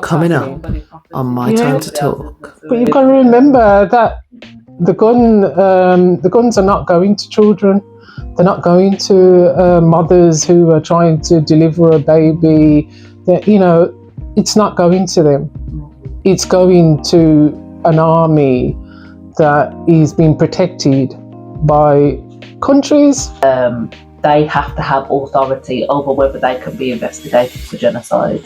Coming up on My Time to Talk. But you've got to remember that the guns are not going to children. They're not going to mothers who are trying to deliver a baby. That it's not going to them. It's going to an army that is being protected by countries. They have to have authority over whether they can be investigated for genocide.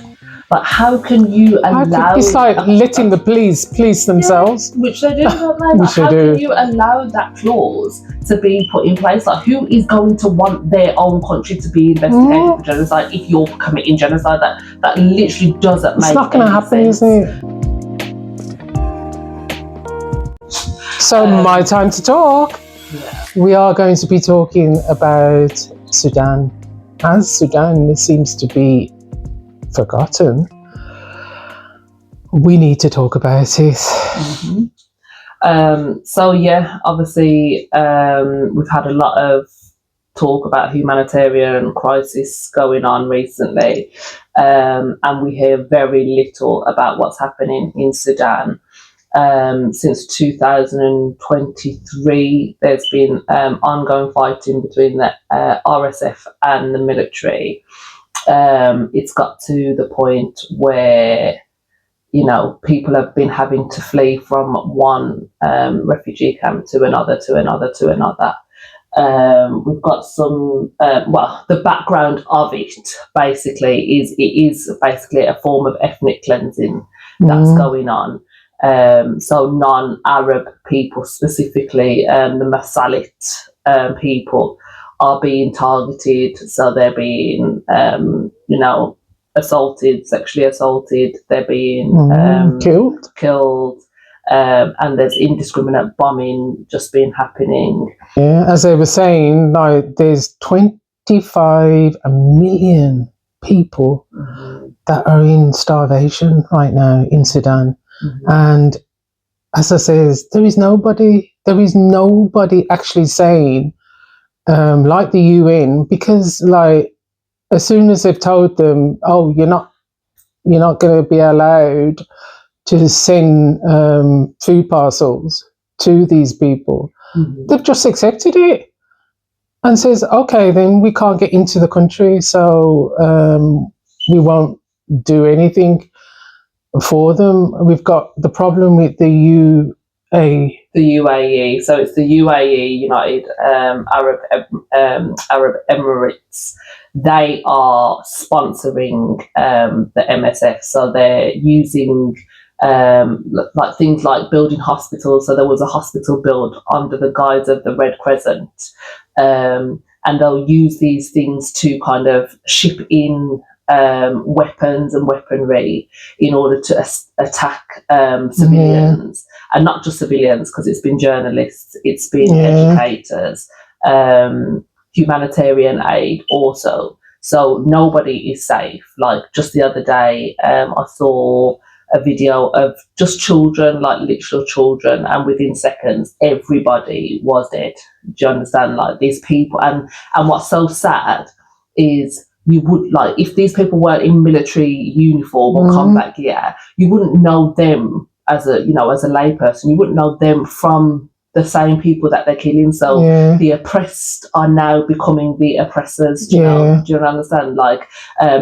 But how can you allow... It's like letting the police themselves. Yeah, which they do, don't they? Like, how can you allow that clause to be put in place? Like, who is going to want their own country to be investigated for genocide if you're committing genocide? That literally doesn't make sense. It's not going to happen, is it? So, My Time to Talk. Yeah. We are going to be talking about Sudan. As Sudan seems to be forgotten, we need to talk about it. So yeah, obviously we've had a lot of talk about humanitarian crisis going on recently, and we hear very little about what's happening in Sudan. Since 2023, there's been ongoing fighting between the RSF and the military. It's got to the point where, people have been having to flee from one refugee camp to another. We've got some, the background of it basically is basically a form of ethnic cleansing that's going on. So non-Arab people, specifically the Masalit people, are being targeted. So they're being, assaulted, sexually assaulted. They're being killed. And there's indiscriminate bombing just been happening. Yeah, as they were saying, like there's 25 million people that are in starvation right now in Sudan. And as I says, there is nobody actually saying, like the UN, because like as soon as they've told them, oh, you're not going to be allowed to send food parcels to these people, they've just accepted it and says, okay, then we can't get into the country, so we won't do anything for them. We've got the problem with the UAE. So it's the UAE, United Arab Emirates. They are sponsoring the MSF. So they're using like things like building hospitals. So there was a hospital built under the guise of the Red Crescent, and they'll use these things to kind of ship in weapons and weaponry in order to attack civilians, and not just civilians, because it's been journalists, it's been educators, humanitarian aid also. So nobody is safe. Like just the other day, I saw a video of just children, like literal children, and within seconds everybody was dead. Do you understand? Like these people, and what's so sad is, you would, like, if these people weren't in military uniform or combat gear, you wouldn't know them as a layperson. You wouldn't know them from the same people that they're killing. So the oppressed are now becoming the oppressors. Do you understand? Like,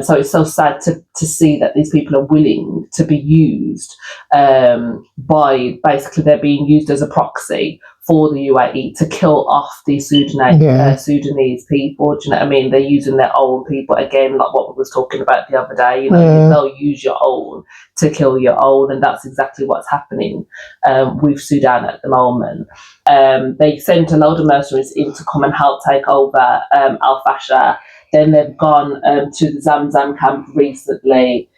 so it's so sad to see that these people are willing to be used by, basically they're being used as a proxy for the UAE to kill off these Sudanese people. Do you know what I mean? They're using their own people again, like what we was talking about the other day. They'll use your own to kill your own, and that's exactly what's happening with Sudan at the moment. They sent a load of mercenaries in to come and help take over Al Fasher. Then they've gone to the Zamzam camp recently.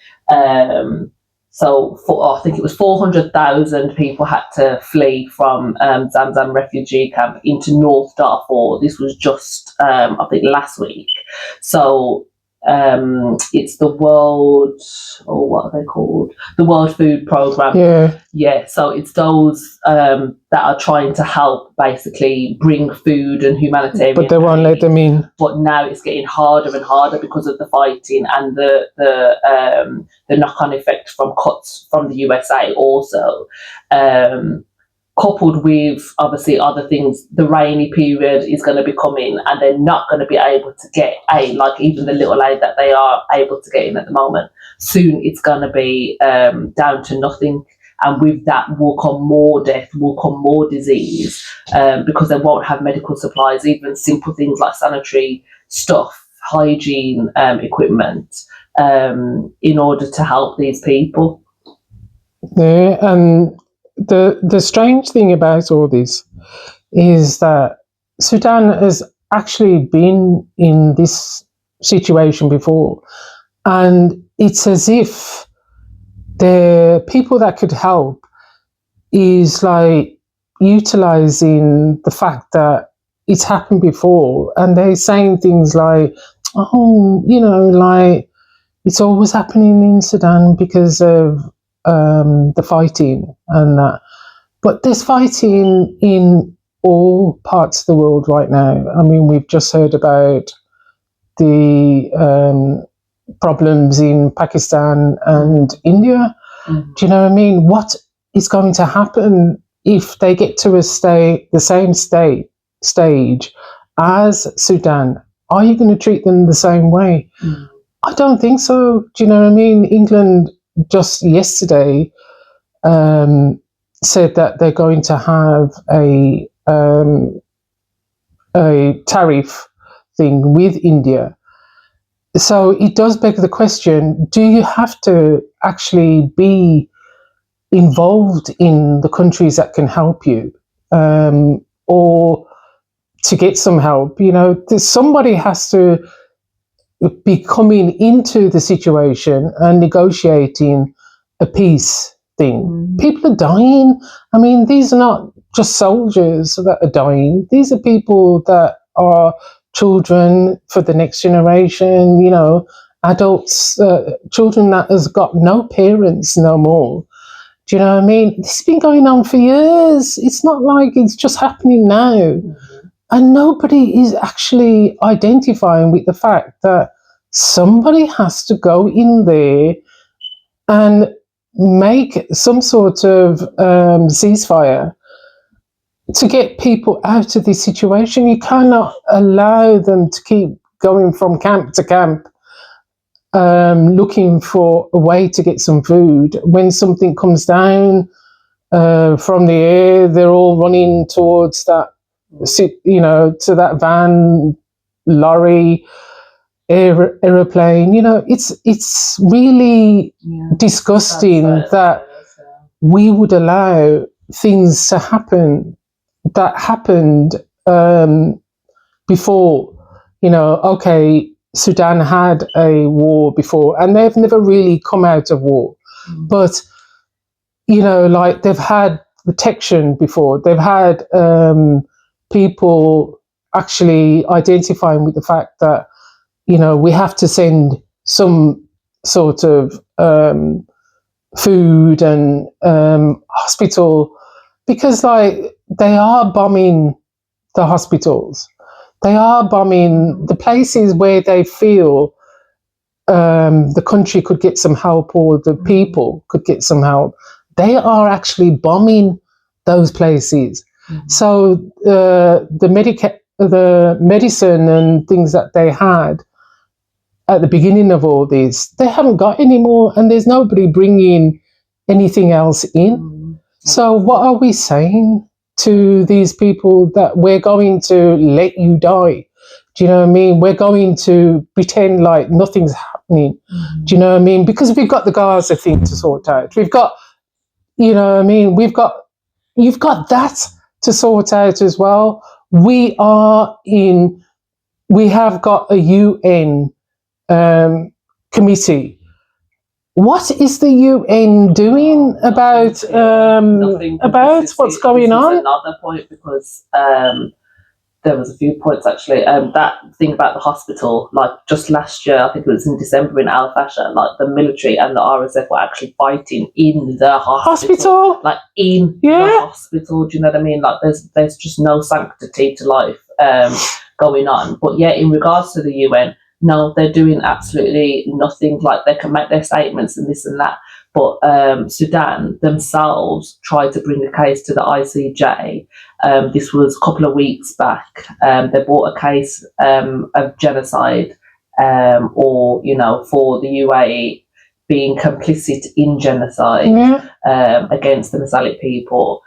So I think it was 400,000 people had to flee from Zamzam refugee camp into North Darfur. This was just, I think, last week. So it's the World, or what are they called? The World Food Programme. Yeah. Yeah, so it's those that are trying to help basically bring food and humanitarian But they won't let them in. But now it's getting harder and harder because of the fighting and the knock-on effect from cuts from the USA also. Coupled with obviously other things, the rainy period is going to be coming and they're not going to be able to get aid, like even the little aid that they are able to get in at the moment. Soon it's going to be down to nothing, and with that will come more death, will come more disease, because they won't have medical supplies, even simple things like sanitary stuff, hygiene equipment, in order to help these people. Yeah, and the strange thing about all this is that Sudan has actually been in this situation before, and it's as if the people that could help is like utilizing the fact that it's happened before, and they're saying things like, oh, you know, like it's always happening in Sudan because of the fighting and that. But there's fighting in all parts of the world right now. I mean, we've just heard about the problems in Pakistan and India. Mm-hmm. Do you know what I mean? What is going to happen if they get to the same stage as Sudan? Are you going to treat them the same way? Mm. I don't think so. Do you know what I mean? England just yesterday said that they're going to have a tariff thing with India. So it does beg the question, do you have to actually be involved in the countries that can help you, or to get some help? You know, somebody has to be coming into the situation and negotiating a peace thing. Mm. People are dying. I mean, these are not just soldiers that are dying. These are people that are children for the next generation, you know, adults, children that has got no parents no more. Do you know what I mean? This has been going on for years. It's not like it's just happening now. Mm-hmm. And nobody is actually identifying with the fact that somebody has to go in there and make some sort of ceasefire to get people out of this situation. You cannot allow them to keep going from camp to camp, looking for a way to get some food. When something comes down from the air, they're all running towards that, you know, to that van, lorry, aeroplane. You know, it's really disgusting that we would allow things to happen that happened before. You know, okay, Sudan had a war before, and they've never really come out of war. But, you know, like they've had protection before. They've had people actually identifying with the fact that, you know, we have to send some sort of food and hospital, because like they are bombing the hospitals. They are bombing the places where they feel the country could get some help, or the people could get some help. They are actually bombing those places. Mm-hmm. So the medicine and things that they had at the beginning of all this, they haven't got any more, and there's nobody bringing anything else in. Mm-hmm. So what are we saying to these people? That we're going to let you die? Do you know what I mean? We're going to pretend like nothing's happening. Mm-hmm. Do you know what I mean? Because we've got the Gaza thing to sort out. We've got, you know what I mean? You've got that to sort out as well. We have got a UN committee. What is the UN doing about nothing, what's going on? Another point, because there was a few points actually. That thing about the hospital, like just last year, I think it was in December in Al Fasher, like the military and the RSF were actually fighting in the hospital, like in the hospital. Do you know what I mean? Like there's just no sanctity to life going on. But yeah, in regards to the UN, no, they're doing absolutely nothing. Like they can make their statements and this and that. But Sudan themselves tried to bring a case to the ICJ. This was a couple of weeks back. They brought a case of genocide, or for the UAE being complicit in genocide against the Masalik people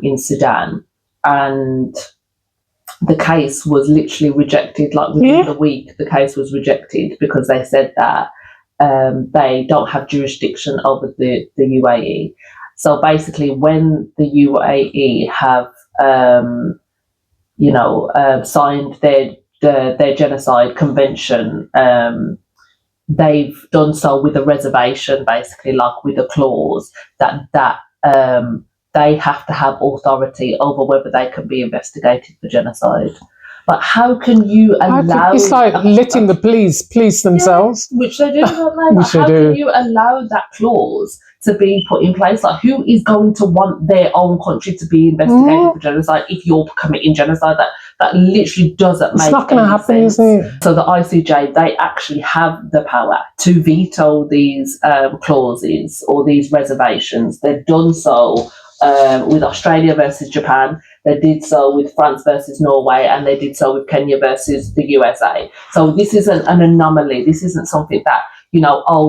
in Sudan, and the case was literally rejected. Like within the week, the case was rejected because they said that they don't have jurisdiction over the UAE. So basically, when the UAE have signed their genocide convention, they've done so with a reservation, basically, like with a clause that they have to have authority over whether they can be investigated for genocide. But how can you allow? It's like letting the police themselves, which they do. Like, how can you allow that clause to be put in place? Like, who is going to want their own country to be investigated for genocide if you're committing genocide? That literally doesn't make. It's not going to happen, sense. Is it? So the ICJ, they actually have the power to veto these clauses or these reservations. They've done so with Australia versus Japan. They did so with France versus Norway, and they did so with Kenya versus the USA. So this isn't an anomaly. This isn't something that,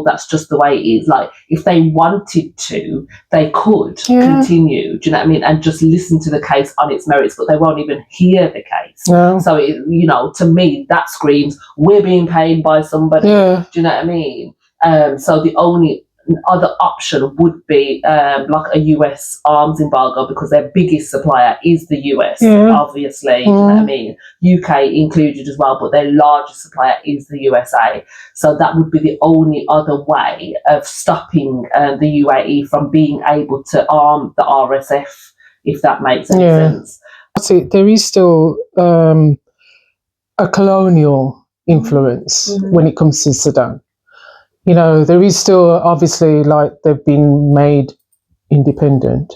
that's just the way it is. Like, if they wanted to, they could continue, do you know what I mean, and just listen to the case on its merits, but they won't even hear the case. No. So, to me, that screams, we're being paid by somebody. Do you know what I mean? So the only other option would be like a US arms embargo, because their biggest supplier is the US, obviously. Do you know what I mean? UK included as well, but their largest supplier is the USA. So that would be the only other way of stopping the UAE from being able to arm the RSF, if that makes any sense. See, there is still a colonial influence when it comes to Sudan. There is still, obviously, like, they've been made independent,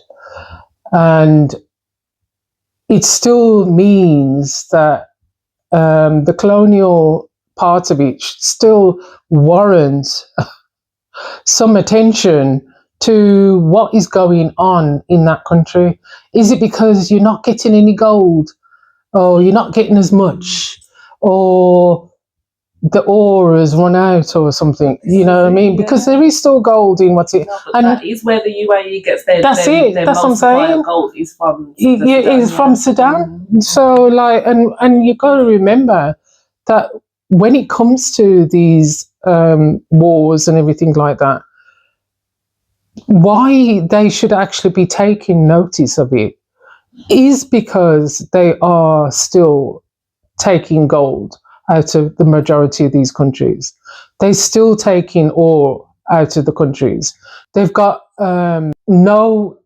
and it still means that the colonial part of it still warrants some attention to what is going on in that country. Is it because you're not getting any gold, or you're not getting as much, or the ore has run out or something, you know what I mean? Because there is still gold in what's it. And that is where the UAE gets their that's what I'm saying. Gold is from Sudan. It's from Sudan. So, like, and you got to remember that when it comes to these wars and everything like that, why they should actually be taking notice of it is because they are still taking gold out of the majority of these countries. They're still taking ore out of the countries. They've got no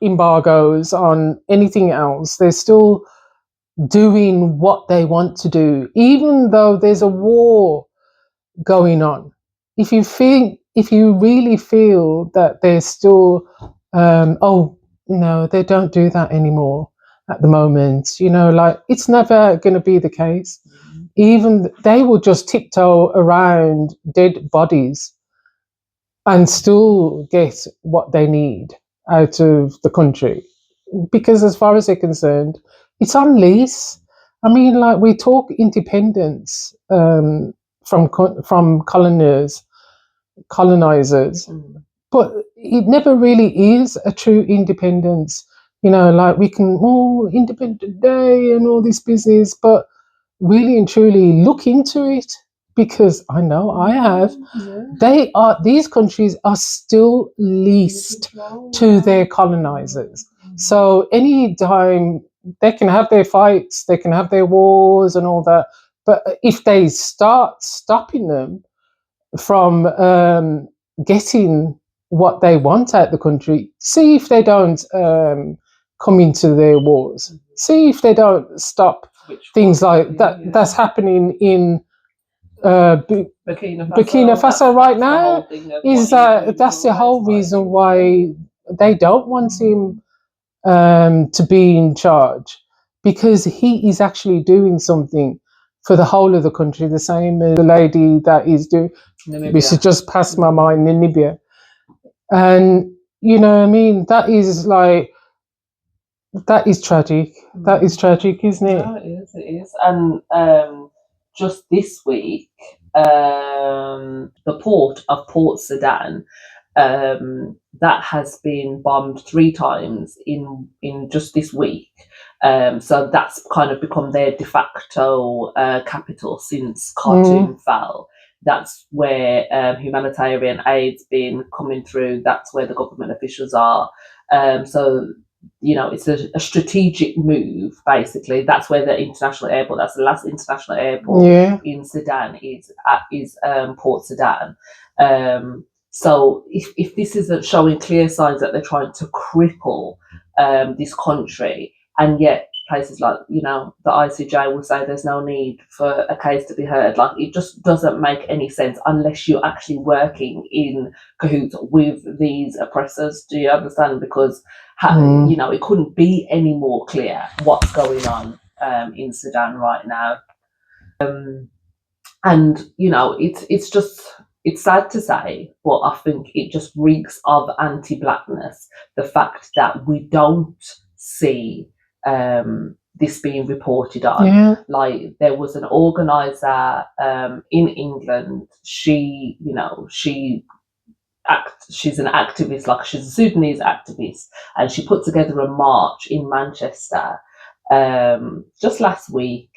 embargoes on anything else. They're still doing what they want to do, even though there's a war going on. If you really feel that they're still, they don't do that anymore at the moment, like, it's never going to be the case. Even they will just tiptoe around dead bodies and still get what they need out of the country, because as far as they're concerned, it's on lease. I mean, like, we talk independence from colonizers, but it never really is a true independence. Like, we can, Independent Day and all this business, but really and truly look into it, because I know I have. These countries are still leased to their colonizers. So any time they can have their fights, they can have their wars and all that, but if they start stopping them from getting what they want out of the country, see if they don't come into their wars. See if they don't stop things like that. That's happening in Burkina Faso right now. Is that's the whole reason why they don't want him to be in charge, because he is actually doing something for the whole of the country, the same as the lady that is doing. This has just passed my mind in Namibia, and you know what I mean. That is like, that is tragic. That is tragic, isn't it? No, it is. And just this week, the port of Port Sudan, that has been bombed 3 times in just this week. So that's kind of become their de facto capital since Khartoum fell. That's where humanitarian aid's been coming through. That's where the government officials are. So you know, it's a strategic move, basically. That's where the international airport, that's the last international airport in Sudan, is Port Sudan. So if this isn't showing clear signs that they're trying to cripple this country, and yet places like, you know, the ICJ will say there's no need for a case to be heard, like, it just doesn't make any sense unless you're actually working in cahoots with these oppressors. Do you understand? Because you know, it couldn't be any more clear what's going on in Sudan right now. And you know, it's just, it's sad to say, but I think it just reeks of anti-blackness, the fact that we don't see this being reported on. Like, there was an organizer in England. She, you know, she's an activist, like, she's a Sudanese activist, and she put together a march in Manchester just last week,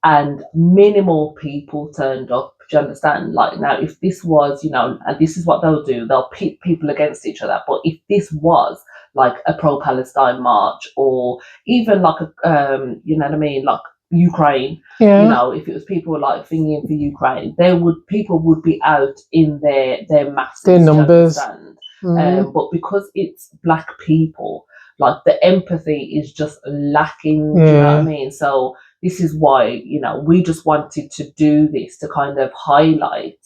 and minimal people turned up. Do you understand? Like, now, if this was, you know, and this is what they'll do, they'll pit people against each other. But if this was like a pro-Palestine march, or even like a you know what I mean, like Ukraine, you know, if it was people like thinking for Ukraine, people would be out in their masses, their numbers. But because it's black people, like, the empathy is just lacking. Do you know what I mean? So this is why, you know, we just wanted to do this to kind of highlight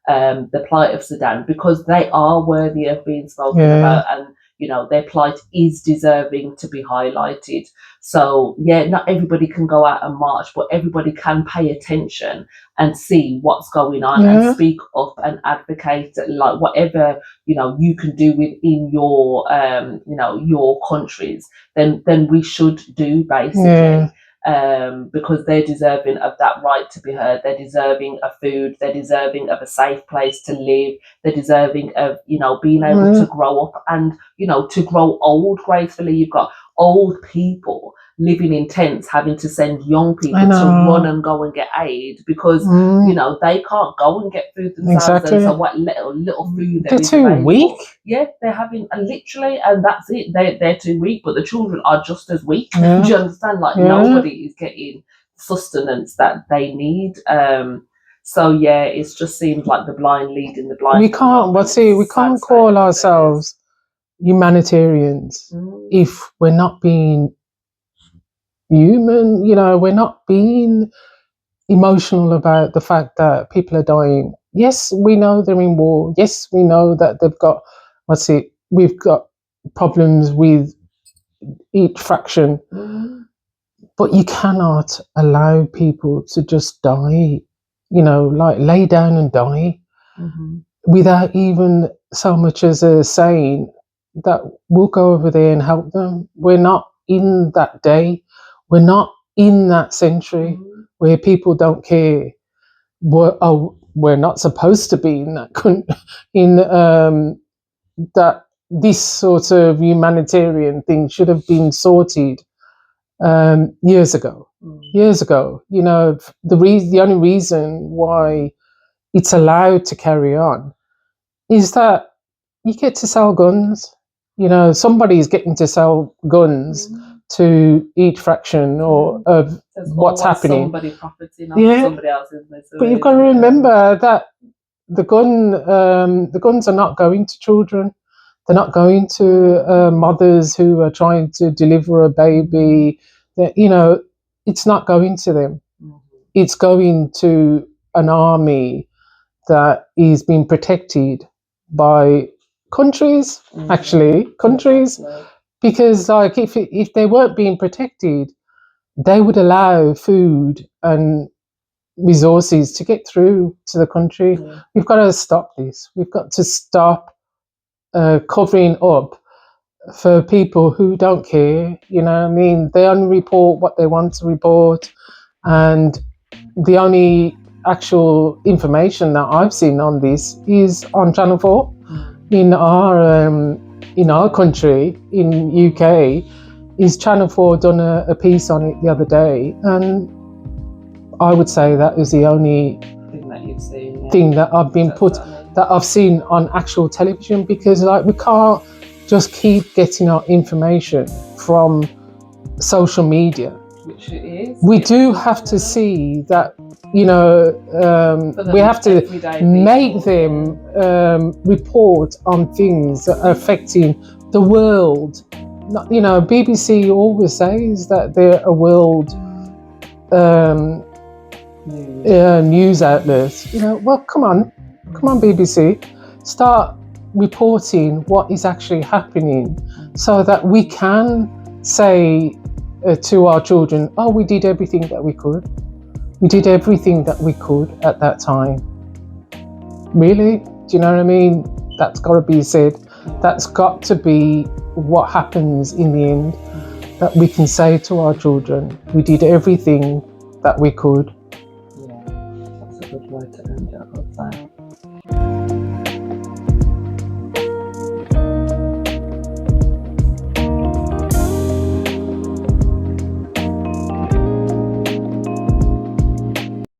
the plight of Sudan, because they are worthy of being spoken about, and you know, their plight is deserving to be highlighted. So yeah, not everybody can go out and march, but everybody can pay attention and see what's going on and speak up and advocate, like, whatever, you know, you can do within your you know, your countries, then we should do, basically. Because they're deserving of that right to be heard. They're deserving of food. They're deserving of a safe place to live. They're deserving of, you know, being able to grow up and, you know, to grow old gracefully. You've got old people living in tents, having to send young people to run and go and get aid, because you know, they can't go and get food themselves. And so what little food they're too weak. Yeah, they're having literally, and that's it. They're too weak, but the children are just as weak. Do you understand? Like, nobody is getting sustenance that they need. So yeah, it just seems like the blind leading the blind. We can't call ourselves humanitarians if we're not being human. You know, we're not being emotional about the fact that people are dying. Yes, we know they're in war. Yes, we know that they've got, we've got problems with each fraction. But you cannot allow people to just die, you know, like lay down and die without even so much as a saying that we'll go over there and help them. We're not in that day. We're not in that century where people don't care. We're not supposed to be in that in that this sort of humanitarian thing should have been sorted years ago. You know, the only reason why it's allowed to carry on is that you get to sell guns. You know, somebody's getting to sell guns to each fraction or of what's happening. Somebody profiting off somebody else's misery. But you've got to remember that the guns are not going to children. They're not going to mothers who are trying to deliver a baby. You know, it's not going to them. It's going to an army that is being protected by countries, countries, because like if they weren't being protected, they would allow food and resources to get through to the country. We've got to stop this. We've got to stop covering up for people who don't care. You know what I mean? They only report what they want to report, and the only actual information that I've seen on this is on Channel 4 in our country, in UK. Is Channel 4 done a piece on it the other day, and I would say that is the only thing that I've been that I've seen on actual television, because like we can't just keep getting our information from social media. Which it is. We do have to see that, you know, we have to make them report on things that are affecting the world. You know, BBC always says that they're a world news outlet. You know, well, come on, BBC, start reporting what is actually happening, so that we can say to our children, oh, we did everything that we could. We did everything that we could at that time. Really? Do you know what I mean? That's got to be said. That's got to be what happens in the end, that we can say to our children, we did everything that we could. Yeah, that's a good way to end it, I would say.